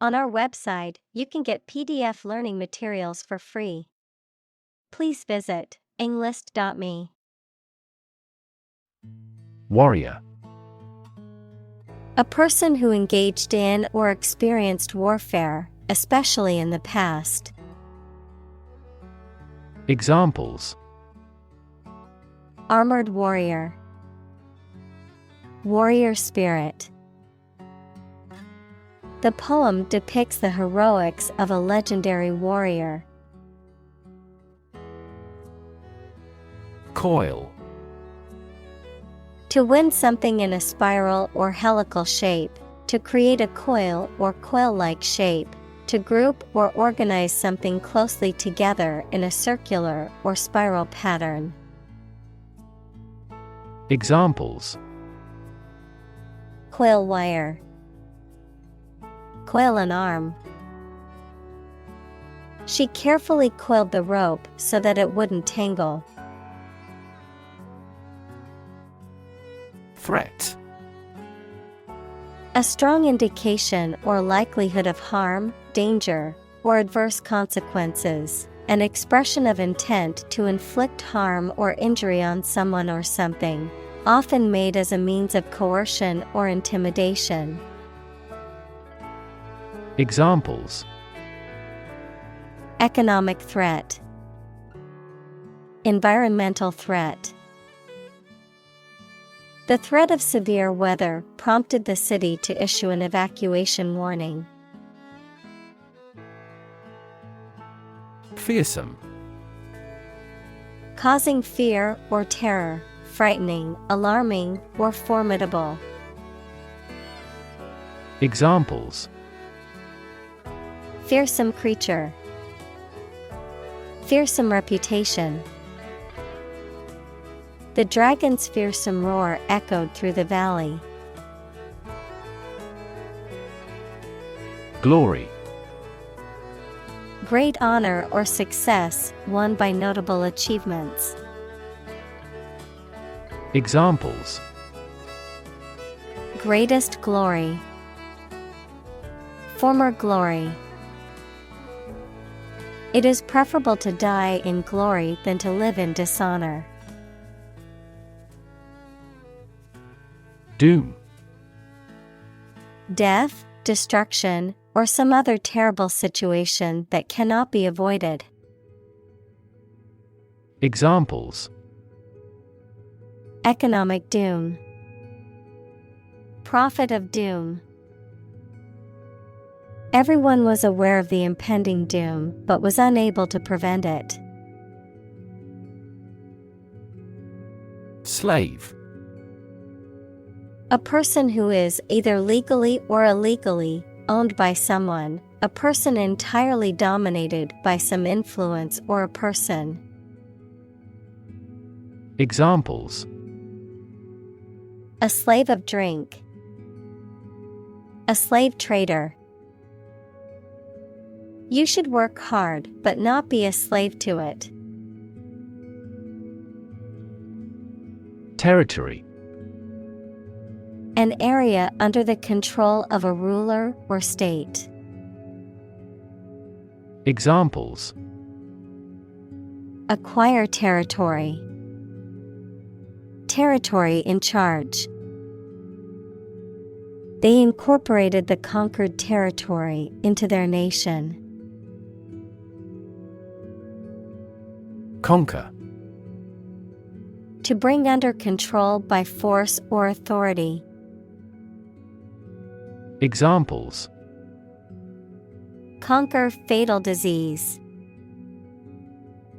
On our website, you can get PDF learning materials for free. Please visit englist.me. Warrior. A person who engaged in or experienced warfare, especially in the past. Examples: Armored warrior. Warrior spirit. The poem depicts the heroics of a legendary warrior. Coil. To win something in a spiral or helical shape, to create a coil or coil-like shape, to group or organize something closely together in a circular or spiral pattern. Examples: Coil wire. Coil an arm. She carefully coiled the rope so that it wouldn't tangle. Threat. A strong indication or likelihood of harm, danger, or adverse consequences, an expression of intent to inflict harm or injury on someone or something, often made as a means of coercion or intimidation. Examples: Economic threat. Environmental threat. The threat of severe weather prompted the city to issue an evacuation warning. Fearsome. Causing fear or terror, frightening, alarming, or formidable. Examples: Fearsome creature. Fearsome reputation. The dragon's fearsome roar echoed through the valley. Glory. Great honor or success won by notable achievements. Examples: Greatest glory. Former glory. It is preferable to die in glory than to live in dishonor. Doom. Death, destruction, or some other terrible situation that cannot be avoided. Examples: Economic doom. Prophet of doom. Everyone was aware of the impending doom but was unable to prevent it. Slave. A person who is either legally or illegally owned by someone, a person entirely dominated by some influence or a person. Examples: A slave of drink. A slave trader. You should work hard but not be a slave to it. Territory. An area under the control of a ruler or state. Examples: Acquire territory. Territory in charge. They incorporated the conquered territory into their nation. Conquer. To bring under control by force or authority. Examples: Conquer fatal disease.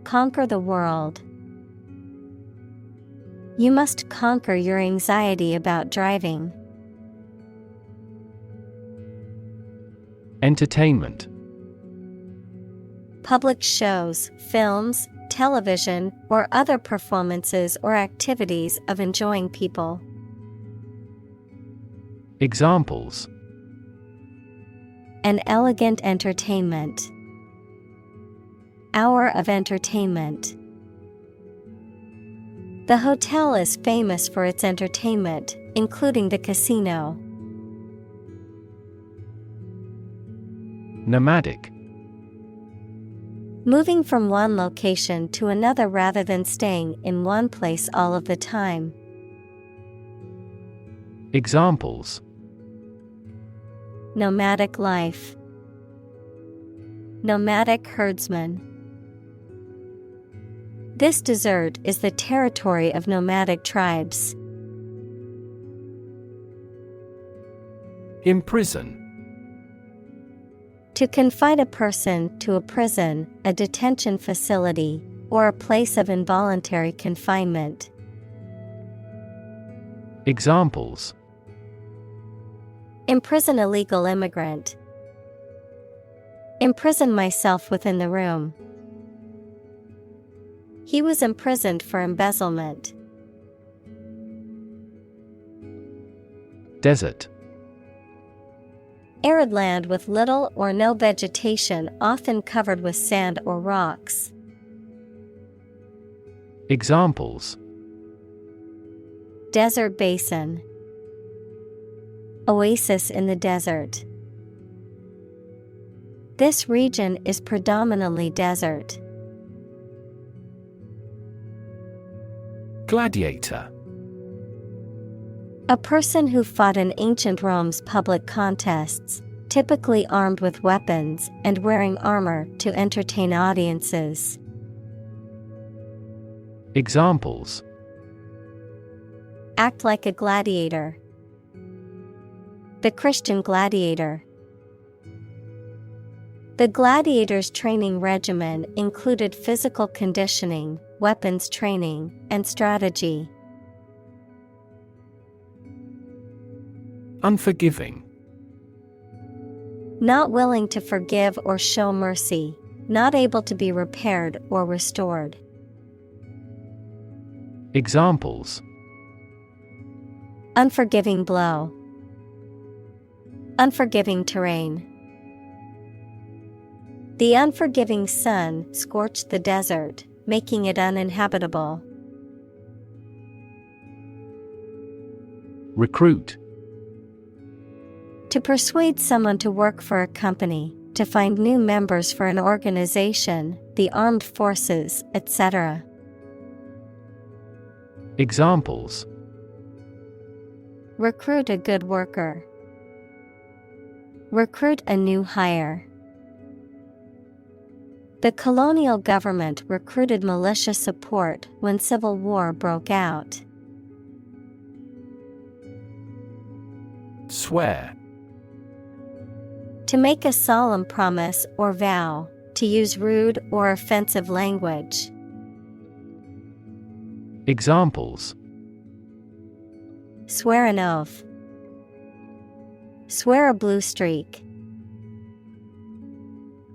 Conquer the world. You must conquer your anxiety about driving. Entertainment. Public shows, films, television, or other performances or activities of enjoying people. Examples: An elegant entertainment. Hour of entertainment. The hotel is famous for its entertainment, including the casino. Nomadic. Moving from one location to another rather than staying in one place all of the time. Examples: Nomadic life. Nomadic herdsman. This desert is the territory of nomadic tribes. Imprison. To confine a person to a prison, a detention facility, or a place of involuntary confinement. Examples: Imprison illegal immigrant. Imprison myself within the room. He was imprisoned for embezzlement. Desert. Arid land with little or no vegetation, often covered with sand or rocks. Examples: Desert basin. Oasis in the desert. This region is predominantly desert. Gladiator. A person who fought in ancient Rome's public contests, typically armed with weapons and wearing armor to entertain audiences. Examples: Act like a gladiator. The Christian gladiator. The gladiators' training regimen included physical conditioning, weapons training, and strategy. Unforgiving. Not willing to forgive or show mercy, not able to be repaired or restored. Examples: Unforgiving blow. Unforgiving terrain. The unforgiving sun scorched the desert, making it uninhabitable. Recruit. To persuade someone to work for a company, to find new members for an organization, the armed forces, etc. Examples: Recruit a good worker. Recruit a new hire. The colonial government recruited militia support when civil war broke out. Swear. To make a solemn promise or vow, to use rude or offensive language. Examples: Swear an oath. Swear a blue streak.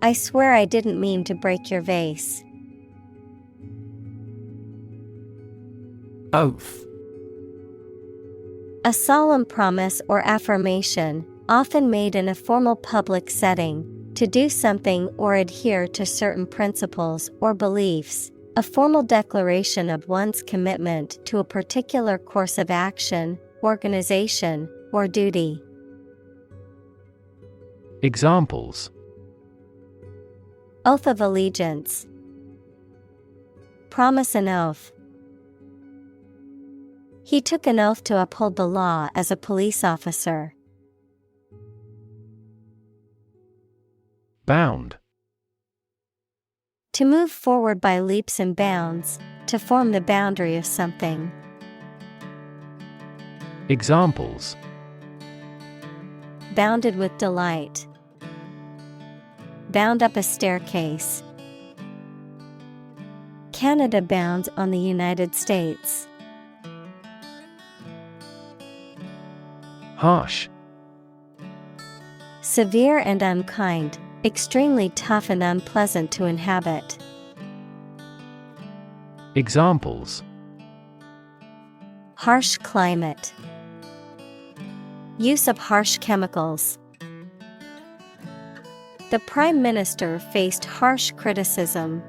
I swear I didn't mean to break your vase. Oath. A solemn promise or affirmation, often made in a formal public setting, to do something or adhere to certain principles or beliefs, a formal declaration of one's commitment to a particular course of action, organization, or duty. Examples: Oath of allegiance. Promise an oath. He took an oath to uphold the law as a police officer. Bound. To move forward by leaps and bounds, to form the boundary of something. Examples: Bounded with delight. Bound up a staircase. Canada bounds on the United States. Harsh. Severe and unkind, extremely tough and unpleasant to inhabit. Examples: Harsh climate. Use of harsh chemicals. The Prime Minister faced harsh criticism.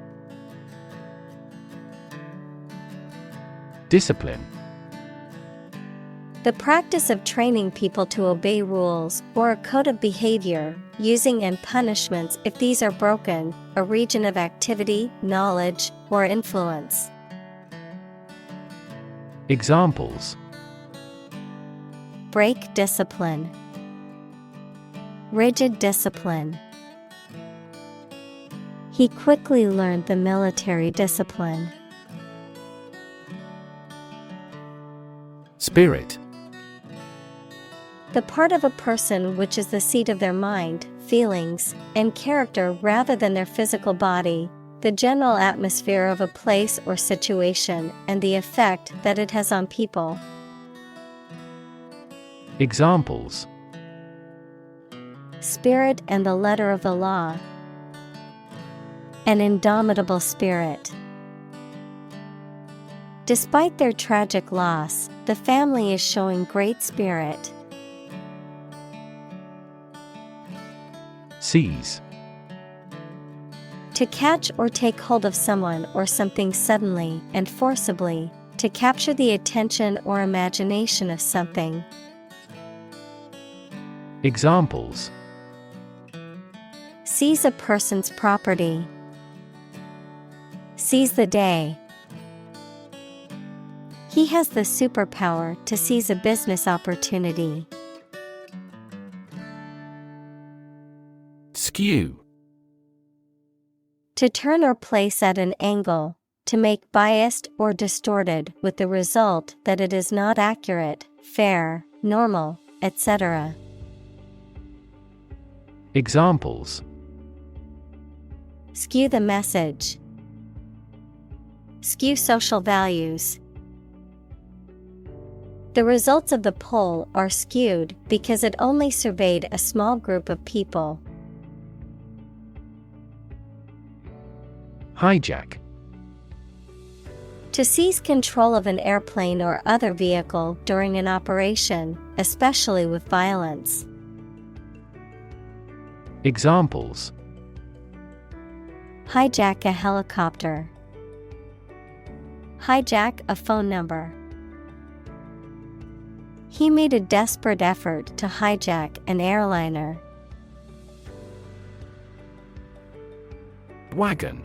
Discipline. The practice of training people to obey rules or a code of behavior, using and punishments if these are broken, a region of activity, knowledge, or influence. Examples: Break discipline. Rigid discipline. He quickly learned the military discipline. Spirit. The part of a person which is the seat of their mind, feelings, and character rather than their physical body, the general atmosphere of a place or situation, and the effect that it has on people. Examples: Spirit and the letter of the law. An indomitable spirit. Despite their tragic loss, the family is showing great spirit. Seize. To catch or take hold of someone or something suddenly and forcibly, to capture the attention or imagination of something. Examples: Seize a person's property. Seize the day. He has the superpower to seize a business opportunity. Skew. To turn or place at an angle, to make biased or distorted with the result that it is not accurate, fair, normal, etc. Examples: Skew the message. Skew social values. The results of the poll are skewed because it only surveyed a small group of people. Hijack. To seize control of an airplane or other vehicle during an operation, especially with violence. Examples: Hijack a helicopter. Hijack a phone number. He made a desperate effort to hijack an airliner. Wagon.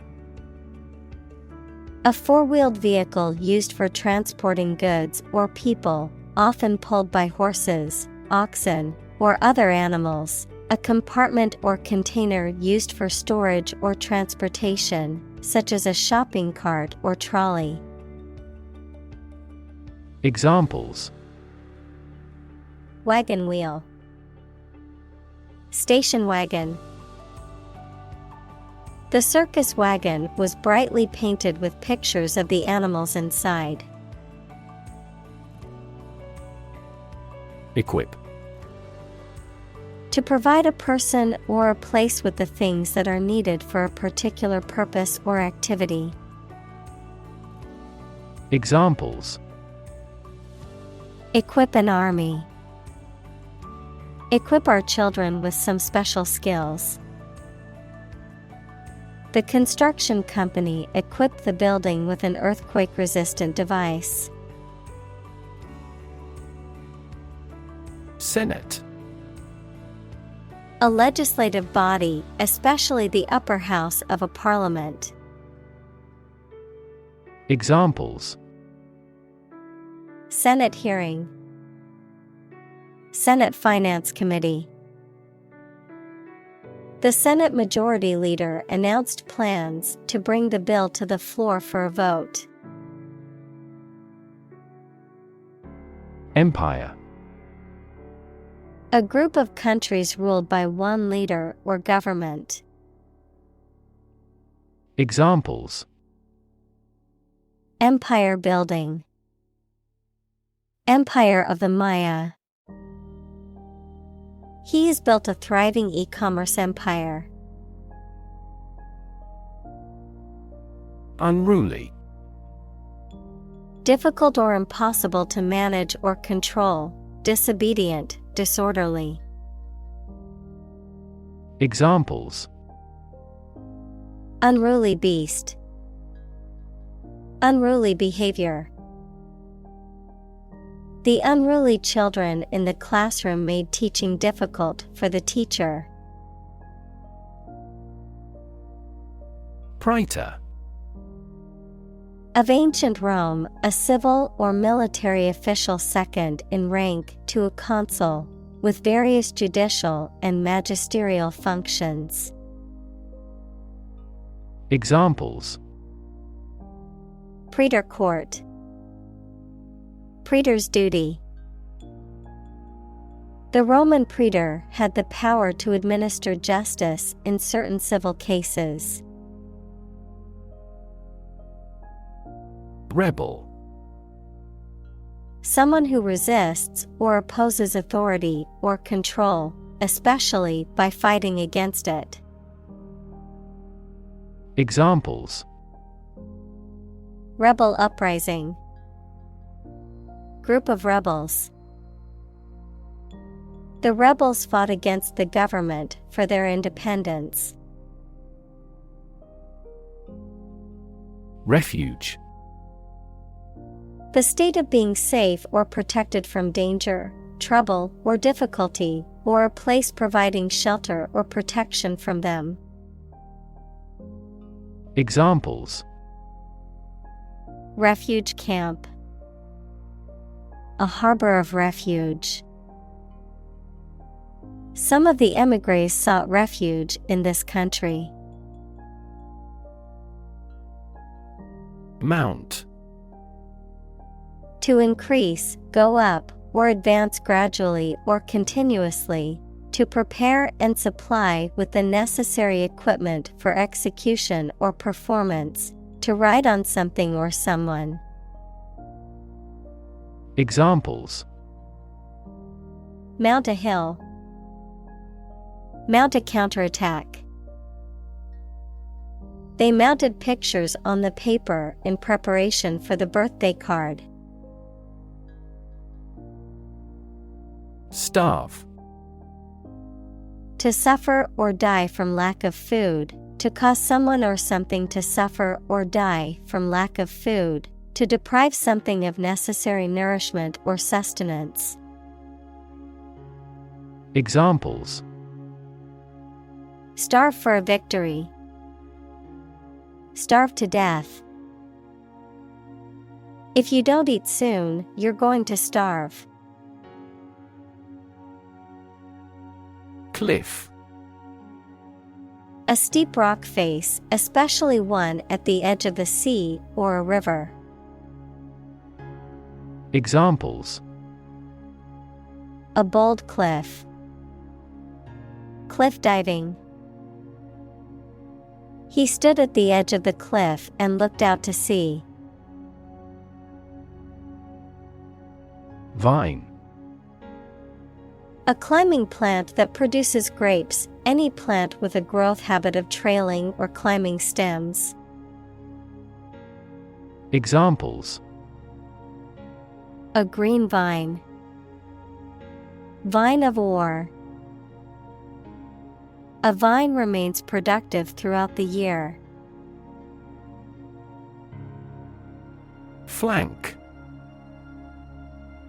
A four-wheeled vehicle used for transporting goods or people, often pulled by horses, oxen, or other animals. A compartment or container used for storage or transportation, such as a shopping cart or trolley. Examples: Wagon wheel. Station wagon. The circus wagon was brightly painted with pictures of the animals inside. Equip. To provide a person or a place with the things that are needed for a particular purpose or activity. Examples: Equip an army. Equip our children with some special skills. The construction company equipped the building with an earthquake-resistant device. Senate. A legislative body, especially the upper house of a parliament. Examples: Senate hearing. Senate Finance Committee. The Senate Majority Leader announced plans to bring the bill to the floor for a vote. Empire. A group of countries ruled by one leader or government. Examples: Empire building. Empire of the Maya. He has built a thriving e-commerce empire. Unruly. Difficult or impossible to manage or control, disobedient, disorderly. Examples: Unruly beast. Unruly behavior. The unruly children in the classroom made teaching difficult for the teacher. Praetor. Of ancient Rome, a civil or military official second in rank to a consul, with various judicial and magisterial functions. Examples: Praetor court, praetor's duty. The Roman praetor had the power to administer justice in certain civil cases. Rebel. Someone who resists or opposes authority or control, especially by fighting against it. Examples: Rebel uprising, group of rebels. The rebels fought against the government for their independence. Refuge. The state of being safe or protected from danger, trouble, or difficulty, or a place providing shelter or protection from them. Examples: Refuge camp, a harbor of refuge. Some of the émigrés sought refuge in this country. Mount. To increase, go up, or advance gradually or continuously, to prepare and supply with the necessary equipment for execution or performance, to ride on something or someone. Examples: Mount a hill, mount a counterattack. They mounted pictures on the paper in preparation for the birthday card. Starve. To suffer or die from lack of food, to cause someone or something to suffer or die from lack of food, to deprive something of necessary nourishment or sustenance. Examples: Starve for a victory, starve to death. If you don't eat soon, you're going to starve. Cliff. A steep rock face, especially one at the edge of the sea or a river. Examples: A bold cliff, cliff diving. He stood at the edge of the cliff and looked out to sea. Vine. A climbing plant that produces grapes, any plant with a growth habit of trailing or climbing stems. Examples: A green vine, vine of war. A vine remains productive throughout the year. Flank.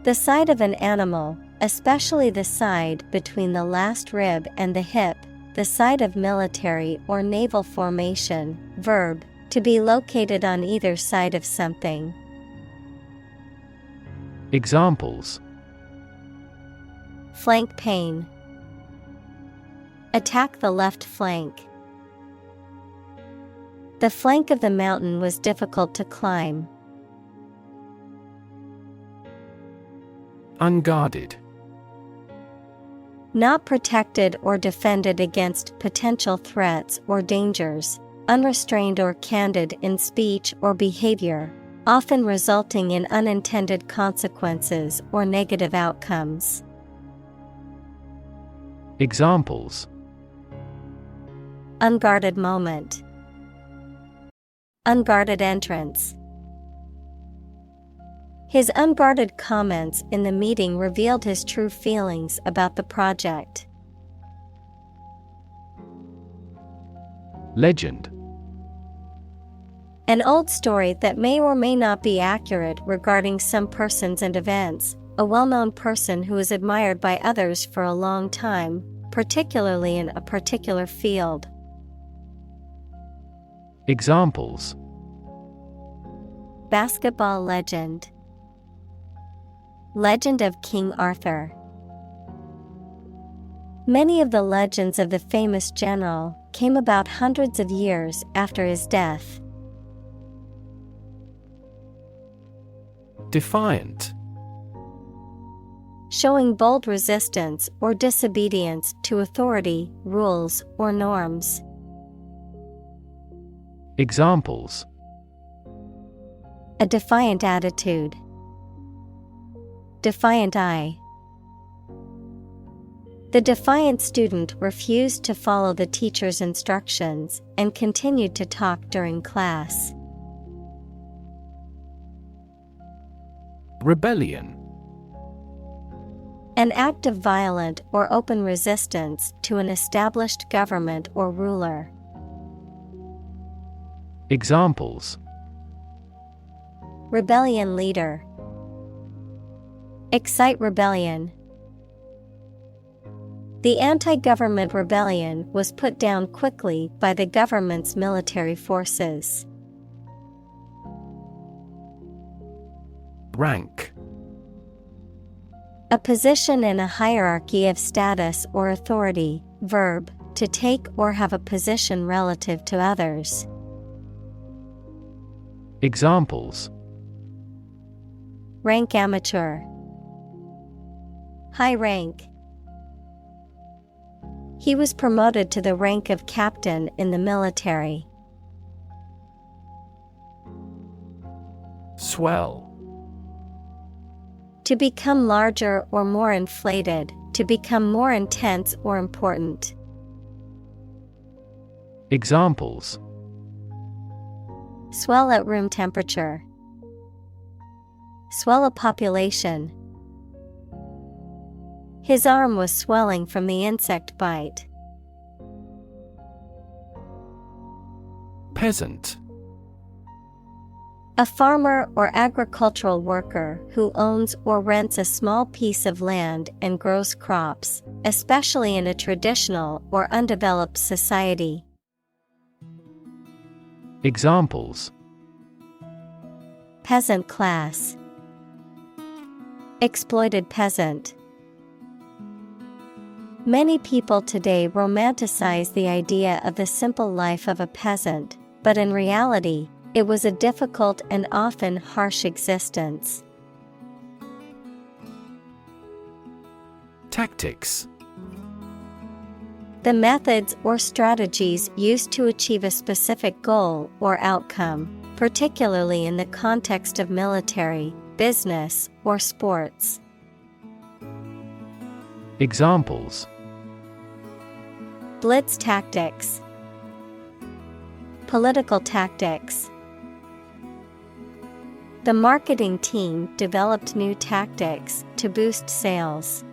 The side of an animal, especially the side between the last rib and the hip, the side of military or naval formation. Verb, to be located on either side of something. Examples: Flank pain, attack the left flank. The flank of the mountain was difficult to climb. Unguarded. Not protected or defended against potential threats or dangers, unrestrained or candid in speech or behavior, often resulting in unintended consequences or negative outcomes. Examples: Unguarded moment, unguarded entrance. His unguarded comments in the meeting revealed his true feelings about the project. Legend. An old story that may or may not be accurate regarding some persons and events, a well-known person who is admired by others for a long time, particularly in a particular field. Examples: Basketball legend. Legend of King Arthur. Many of the legends of the famous general came about hundreds of years after his death. Defiant. Showing bold resistance or disobedience to authority, rules, or norms. Examples: A defiant attitude. Defiant eye. The defiant student refused to follow the teacher's instructions and continued to talk during class. Rebellion. An act of violent or open resistance to an established government or ruler. Examples: Rebellion leader. Excite rebellion. The anti-government rebellion was put down quickly by the government's military forces. Rank. A position in a hierarchy of status or authority. Verb, to take or have a position relative to others. Examples: Rank amateur. High rank. He was promoted to the rank of captain in the military. Swell. To become larger or more inflated, to become more intense or important. Examples: Swell at room temperature. Swell a population. His arm was swelling from the insect bite. Peasant. A farmer or agricultural worker who owns or rents a small piece of land and grows crops, especially in a traditional or undeveloped society. Examples: Peasant class. Exploited peasant. Many people today romanticize the idea of the simple life of a peasant, but in reality, it was a difficult and often harsh existence. Tactics. The methods or strategies used to achieve a specific goal or outcome, particularly in the context of military, business, or sports. Examples: Blitz tactics. Political tactics. The marketing team developed new tactics to boost sales.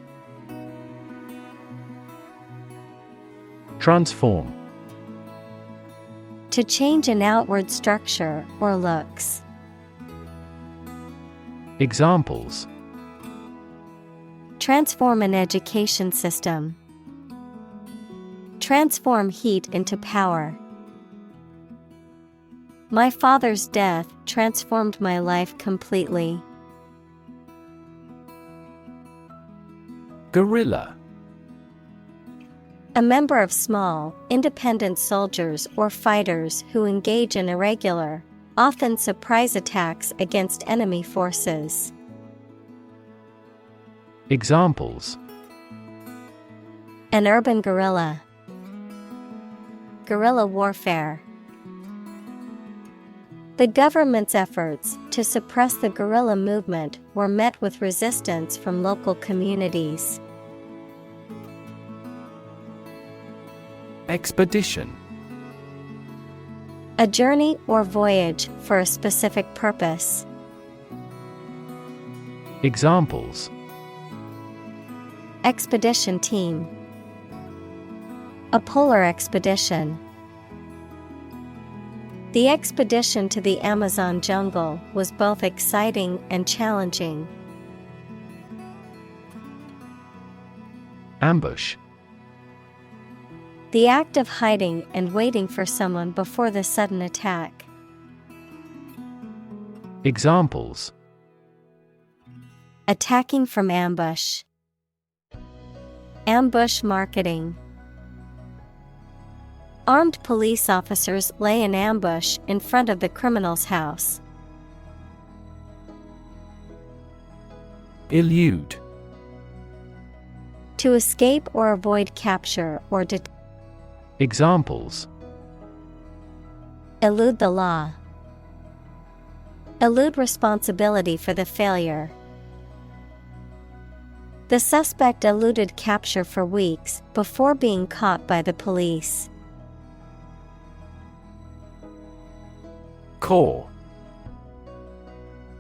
Transform. To change an outward structure or looks. Examples: Transform an education system. Transform heat into power. My father's death transformed my life completely. Guerrilla. A member of small, independent soldiers or fighters who engage in irregular, often surprise attacks against enemy forces. Examples: An urban guerrilla. Guerrilla warfare. The government's efforts to suppress the guerrilla movement were met with resistance from local communities. Expedition. A journey or voyage for a specific purpose. Examples: Expedition team. A polar expedition. The expedition to the Amazon jungle was both exciting and challenging. Ambush. The act of hiding and waiting for someone before the sudden attack. Examples: Attacking from ambush. Ambush marketing. Armed police officers lay an ambush in front of the criminal's house. Elude. To escape or avoid capture or detention. Examples: Elude the law. Elude responsibility for the failure. The suspect eluded capture for weeks before being caught by the police. Corps.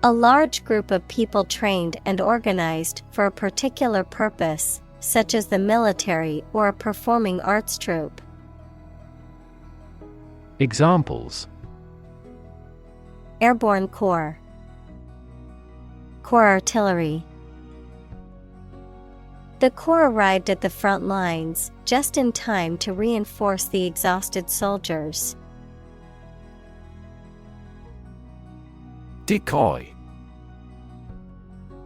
A large group of people trained and organized for a particular purpose, such as the military or a performing arts troupe. Examples: Airborne Corps. Corps Artillery. The Corps arrived at the front lines just in time to reinforce the exhausted soldiers. Decoy.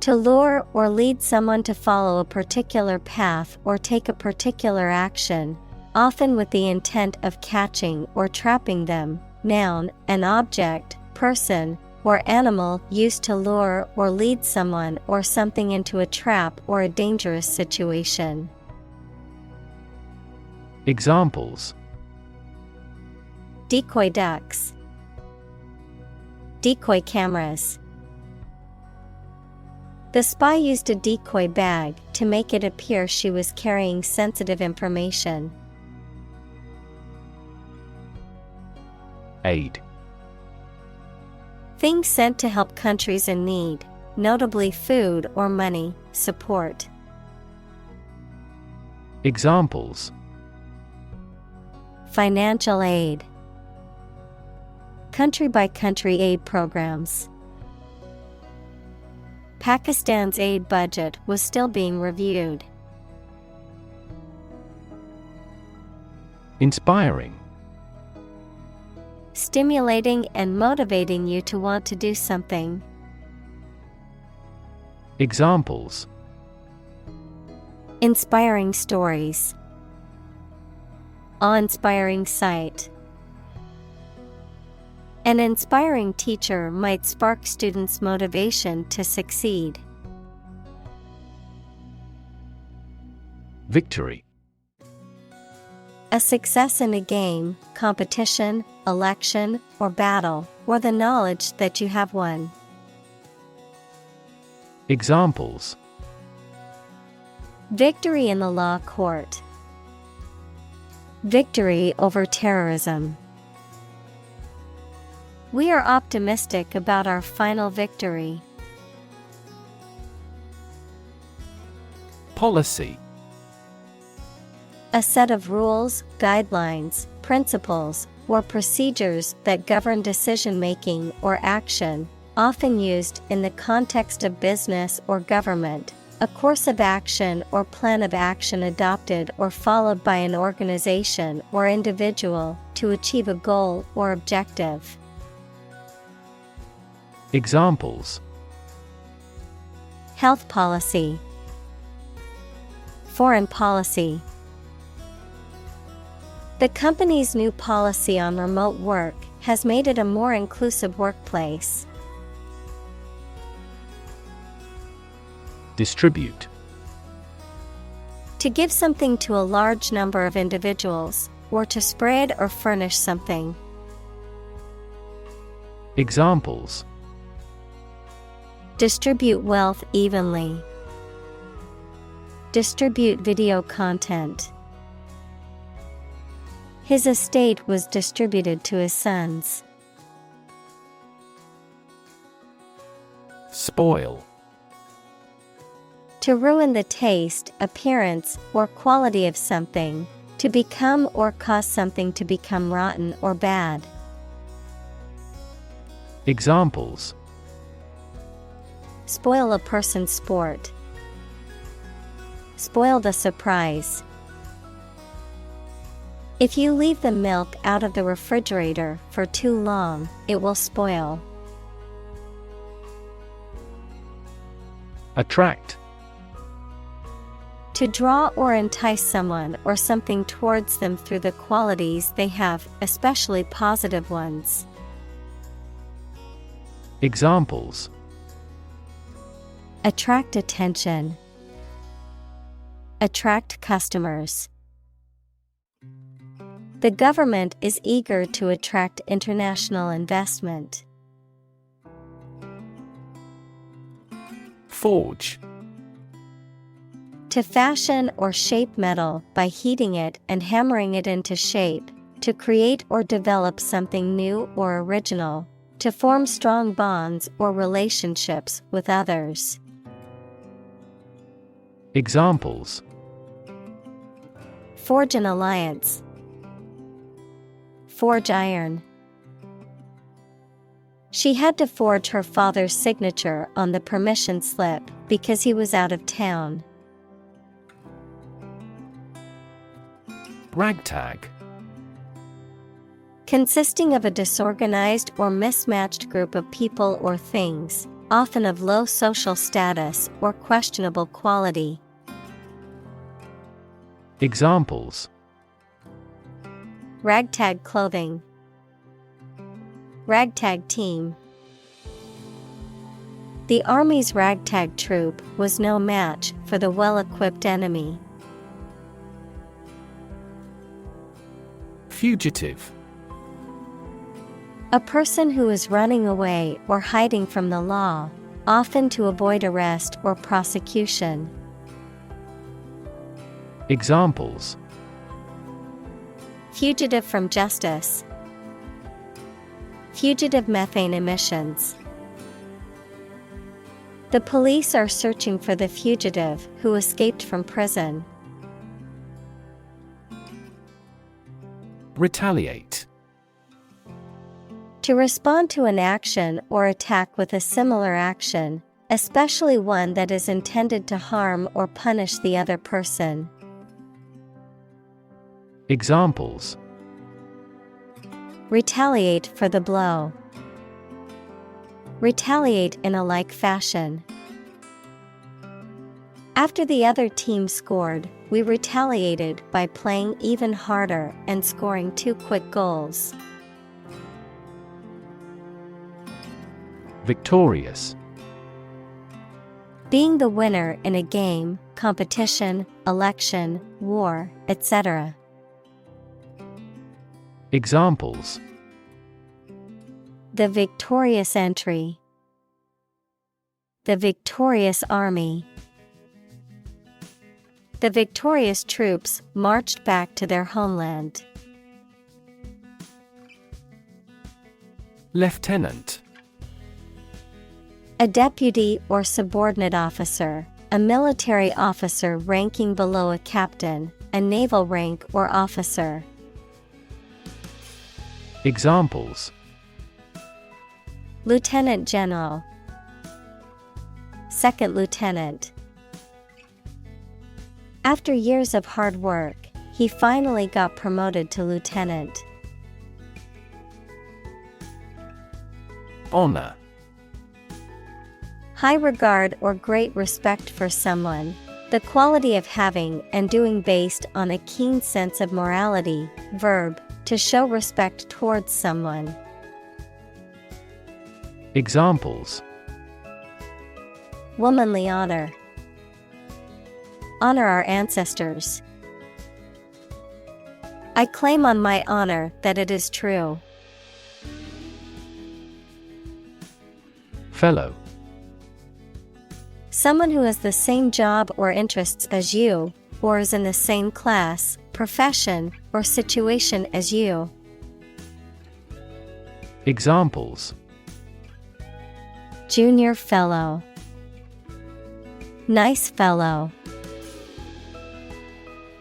To lure or lead someone to follow a particular path or take a particular action, often with the intent of catching or trapping them. Noun, an object, person, or animal used to lure or lead someone or something into a trap or a dangerous situation. Examples: Decoy ducks. Decoy cameras. The spy used a decoy bag to make it appear she was carrying sensitive information. Aid. Things sent to help countries in need, notably food or money, support. Examples: Financial aid. Country-by-country aid programs. Pakistan's aid budget was still being reviewed. Inspiring. Stimulating and motivating you to want to do something. Examples: Inspiring stories. Awe-inspiring sight. An inspiring teacher might spark students' motivation to succeed. Victory. A success in a game, competition, election, or battle, or the knowledge that you have won. Examples: Victory in the law court. Victory over terrorism. We are optimistic about our final victory. Policy. A set of rules, guidelines, principles, or procedures that govern decision-making or action, often used in the context of business or government. A course of action or plan of action adopted or followed by an organization or individual to achieve a goal or objective. Examples: Health policy. Foreign policy. The company's new policy on remote work has made it a more inclusive workplace. Distribute. To give something to a large number of individuals, or to spread or furnish something. Examples: Distribute wealth evenly. Distribute video content. His estate was distributed to his sons. Spoil. To ruin the taste, appearance, or quality of something. To become or cause something to become rotten or bad. Examples: Spoil a person's sport. spoil the surprise. If you leave the milk out of the refrigerator for too long, it will spoil. Attract. To draw or entice someone or something towards them through the qualities they have, especially positive ones. Examples: attract attention, attract customers. The government is eager to attract international investment. Forge. To fashion or shape metal by heating it and hammering it into shape, to create or develop something new or original, to form strong bonds or relationships with others. Examples: forge an alliance, forge iron. She had to forge her father's signature on the permission slip because he was out of town. Ragtag. Consisting of a disorganized or mismatched group of people or things, often of low social status or questionable quality. Examples: ragtag clothing, ragtag team. The army's ragtag troop was no match for the well-equipped enemy. Fugitive. A person who is running away or hiding from the law, often to avoid arrest or prosecution. Examples: fugitive from justice, fugitive methane emissions. The police are searching for the fugitive who escaped from prison. Retaliate. To respond to an action or attack with a similar action, especially one that is intended to harm or punish the other person. Examples: retaliate for the blow, retaliate in a like fashion. After the other team scored, we retaliated by playing even harder and scoring 2 quick goals. Victorious. Being the winner in a game, competition, election, war, etc. Examples: the victorious entry, the victorious army. The victorious troops marched back to their homeland. Lieutenant. A deputy or subordinate officer, a military officer ranking below a captain, a naval rank or officer. Examples: lieutenant general, second lieutenant. After years of hard work, he finally got promoted to lieutenant. Honor. High regard or great respect for someone, the quality of having and doing based on a keen sense of morality. Verb, to show respect towards someone. Examples: womanly honor, honor our ancestors. I claim on my honor that it is true. Fellow. Someone who has the same job or interests as you, or is in the same class, profession, or situation as you. Examples: junior fellow, nice fellow.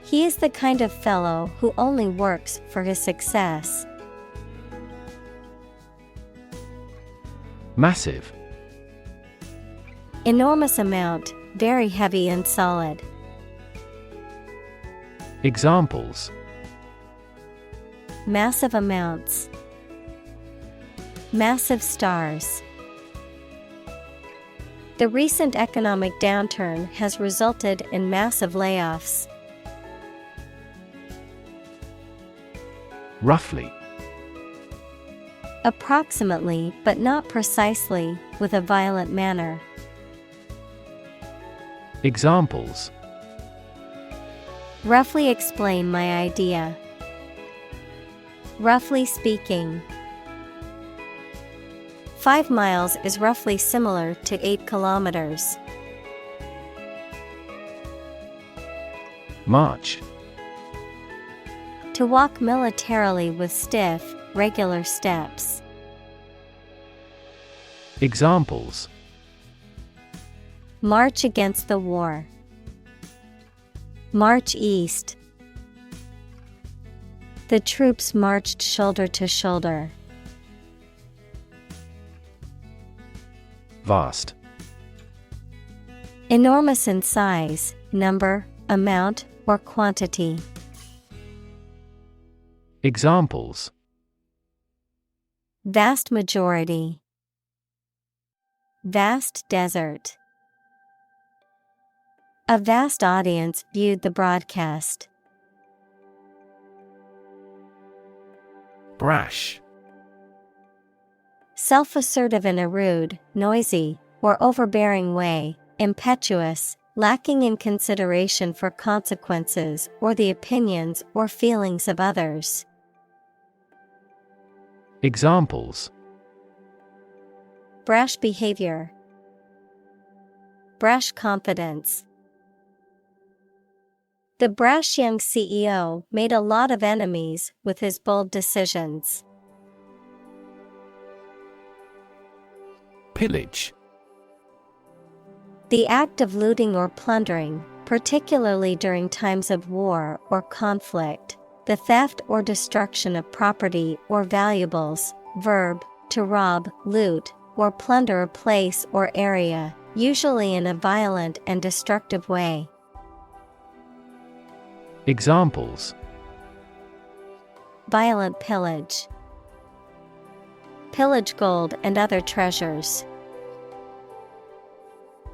He is the kind of fellow who only works for his success. Massive. Enormous amount, very heavy and solid. Examples: massive amounts, massive stars. The recent economic downturn has resulted in massive layoffs. Roughly. Approximately, but not precisely, with a violent manner. Examples: roughly explain my idea. Roughly speaking. 5 miles is roughly similar to 8 kilometers. March. To walk militarily with stiff, regular steps. Examples: march against the war. March east. The troops marched shoulder to shoulder. Vast. Enormous in size, number, amount, or quantity. Examples: vast majority. Vast desert. A vast audience viewed the broadcast. Brash. Self-assertive in a rude, noisy, or overbearing way, impetuous, lacking in consideration for consequences or the opinions or feelings of others. Examples: brash behavior. Brash confidence. The brash young CEO made a lot of enemies with his bold decisions. Pillage. The act of looting or plundering, particularly during times of war or conflict. The theft or destruction of property or valuables. Verb, to rob, loot, or plunder a place or area, usually in a violent and destructive way. Examples: violent pillage. Pillage gold and other treasures.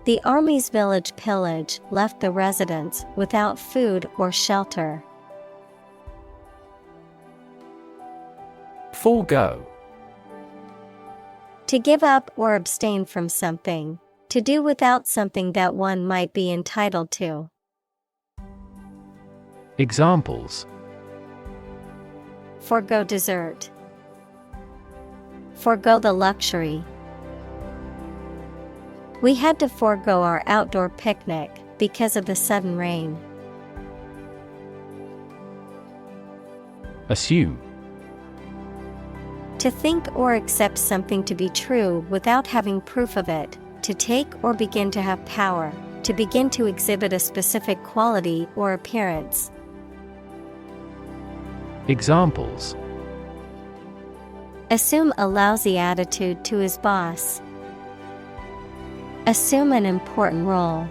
The army's village pillage left the residents without food or shelter. Forego. To give up or abstain from something. To do without something that one might be entitled to. Examples: forego dessert. Forego the luxury. We had to forego our outdoor picnic because of the sudden rain. Assume. To think or accept something to be true without having proof of it, to take or begin to have power, to begin to exhibit a specific quality or appearance. Examples: assume a lousy attitude to his boss. Assume an important role.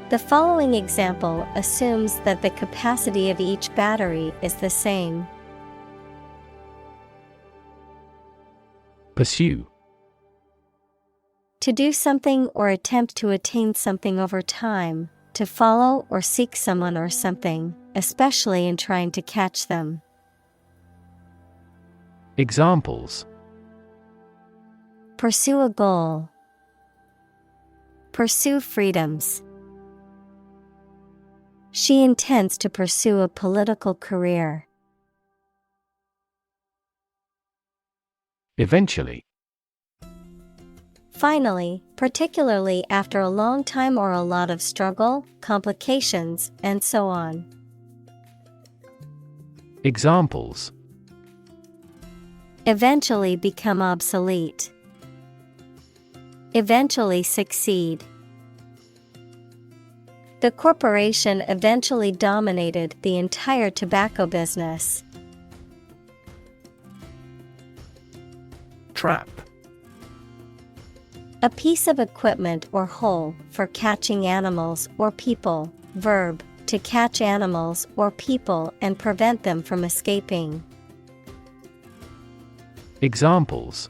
The following example assumes that the capacity of each battery is the same. Pursue. To do something or attempt to attain something over time, to follow or seek someone or something, especially in trying to catch them. Examples: pursue a goal. Pursue freedoms. She intends to pursue a political career. Eventually. Finally, particularly after a long time or a lot of struggle, complications, and so on. Examples: eventually become obsolete. Eventually succeed. The corporation eventually dominated the entire tobacco business. Trap. A piece of equipment or hole for catching animals or people. Verb, to catch animals or people and prevent them from escaping. Examples: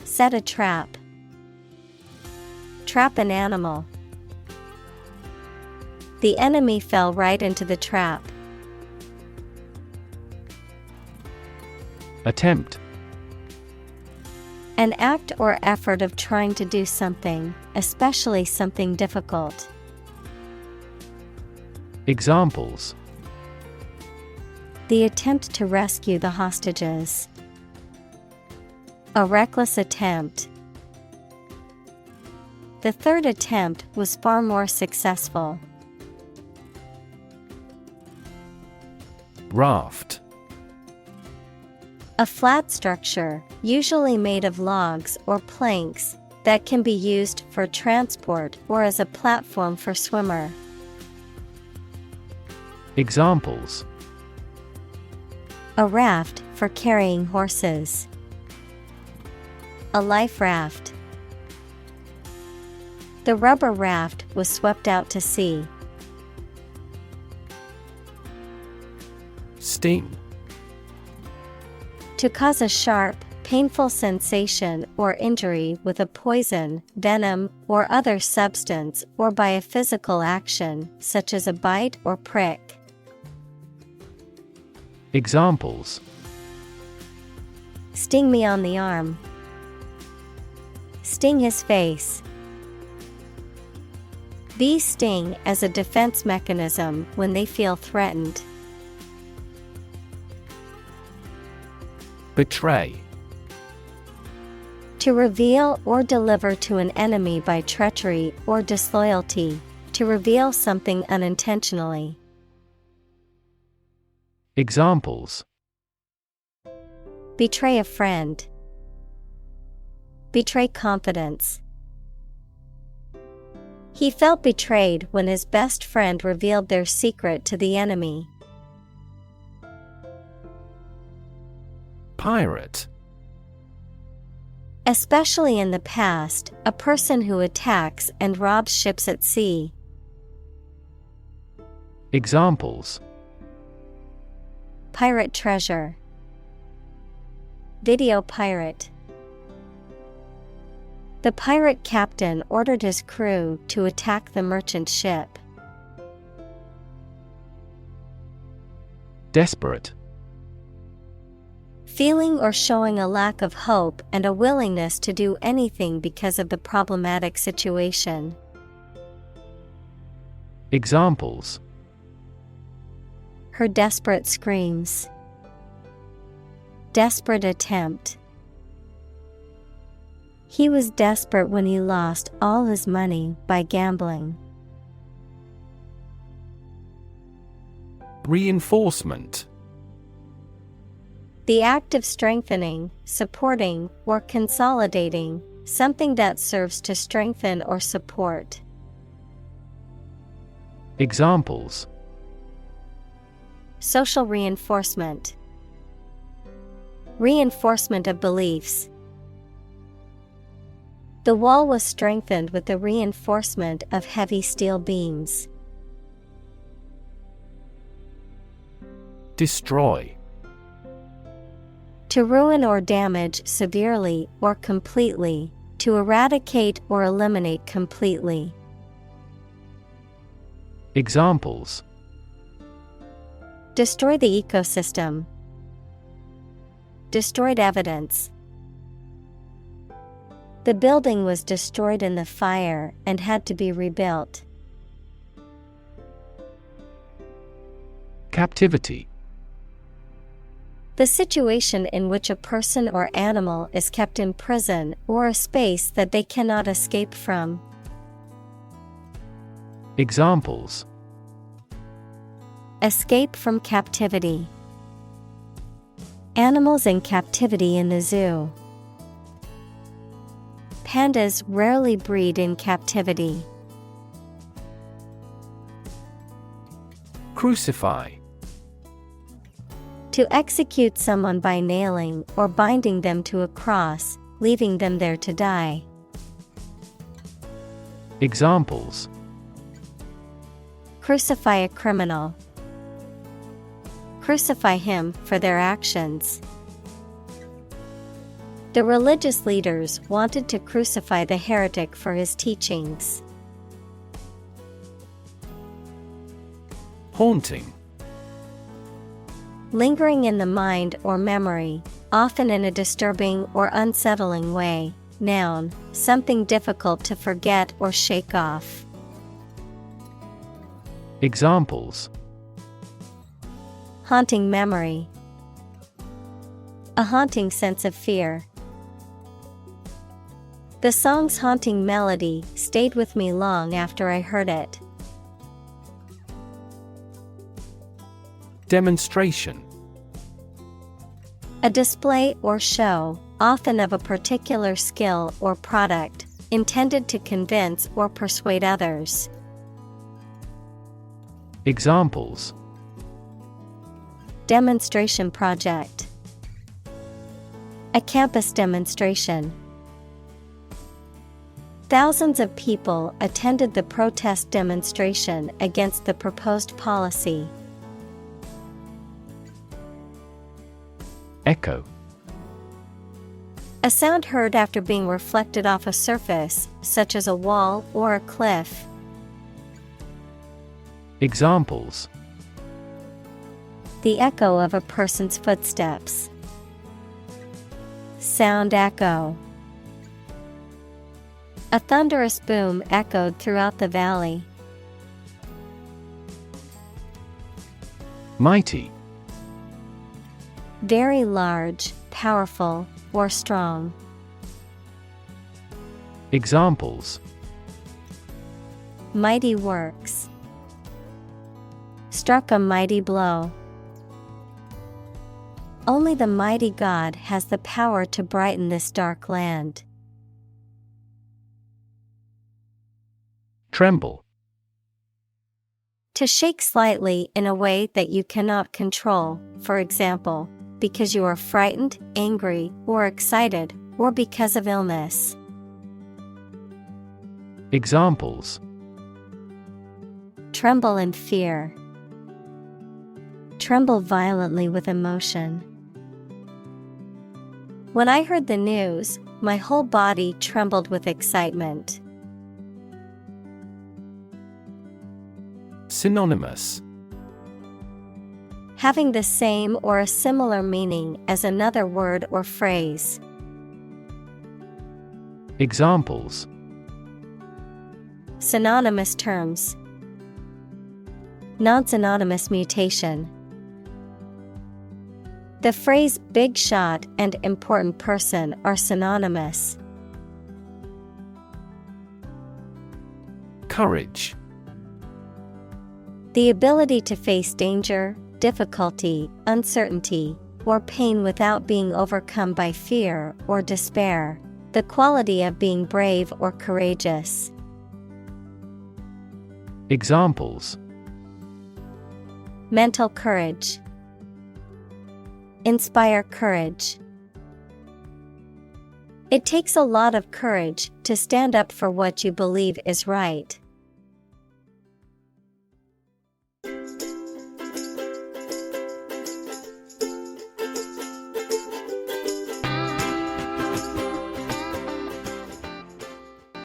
Set a trap. Trap an animal. The enemy fell right into the trap. Attempt. An act or effort of trying to do something, especially something difficult. Examples: The attempt to rescue the hostages. A reckless attempt. The third attempt was far more successful. Raft. A flat structure, usually made of logs or planks, that can be used for transport or as a platform for swimmer. Examples: A raft for carrying horses. A life raft. The rubber raft was swept out to sea. Sting. To cause a sharp, painful sensation or injury with a poison, venom, or other substance or by a physical action, such as a bite or prick. Examples: Sting me on the arm. Sting his face. Bees sting as a defense mechanism when they feel threatened. Betray. To reveal or deliver to an enemy by treachery or disloyalty. To reveal something unintentionally. Examples: Betray a friend. Betray confidence. He felt betrayed when his best friend revealed their secret to the enemy. Pirate. Especially in the past, a person who attacks and robs ships at sea. Examples: Pirate treasure. Video pirate. The pirate captain ordered his crew to attack the merchant ship. Desperate. Feeling or showing a lack of hope and a willingness to do anything because of the problematic situation. Examples: Her desperate screams. Desperate attempt. He was desperate when he lost all his money by gambling. Reinforcement. The act of strengthening, supporting, or consolidating, something that serves to strengthen or support. Examples: Social reinforcement. Reinforcement of beliefs. The wall was strengthened with the reinforcement of heavy steel beams. Destroy. To ruin or damage severely or completely, to eradicate or eliminate completely. Examples: Destroy the ecosystem. Destroyed evidence. The building was destroyed in the fire and had to be rebuilt. Captivity. The situation in which a person or animal is kept in prison or a space that they cannot escape from. Examples: Escape from captivity. Animals in captivity in the zoo. Pandas rarely breed in captivity. Crucify. To execute someone by nailing or binding them to a cross, leaving them there to die. Examples: Crucify a criminal. Crucify him for their actions. The religious leaders wanted to crucify the heretic for his teachings. Haunting. Lingering in the mind or memory, often in a disturbing or unsettling way. Noun, something difficult to forget or shake off. Examples: Haunting memory. A haunting sense of fear. The song's haunting melody stayed with me long after I heard it. Demonstration. A display or show, often of a particular skill or product, intended to convince or persuade others. Examples: Demonstration project. A campus demonstration. Thousands of people attended the protest demonstration against the proposed policy. Echo. A sound heard after being reflected off a surface, such as a wall or a cliff. Examples: The echo of a person's footsteps. Sound echo. A thunderous boom echoed throughout the valley. Mighty. Very large, powerful, or strong. Examples: Mighty works. Struck a mighty blow. Only the mighty God has the power to brighten this dark land. Tremble. To shake slightly in a way that you cannot control, for example, because you are frightened, angry, or excited, or because of illness. Examples: Tremble in fear. Tremble violently with emotion. When I heard the news, my whole body trembled with excitement. Synonymous. Having the same or a similar meaning as another word or phrase. Examples: Synonymous terms. Non-synonymous mutation. The phrase big shot and important person are synonymous. Courage. The ability to face danger, difficulty, uncertainty, or pain without being overcome by fear or despair. The quality of being brave or courageous. Examples: Mental courage. Inspire courage. It takes a lot of courage to stand up for what you believe is right.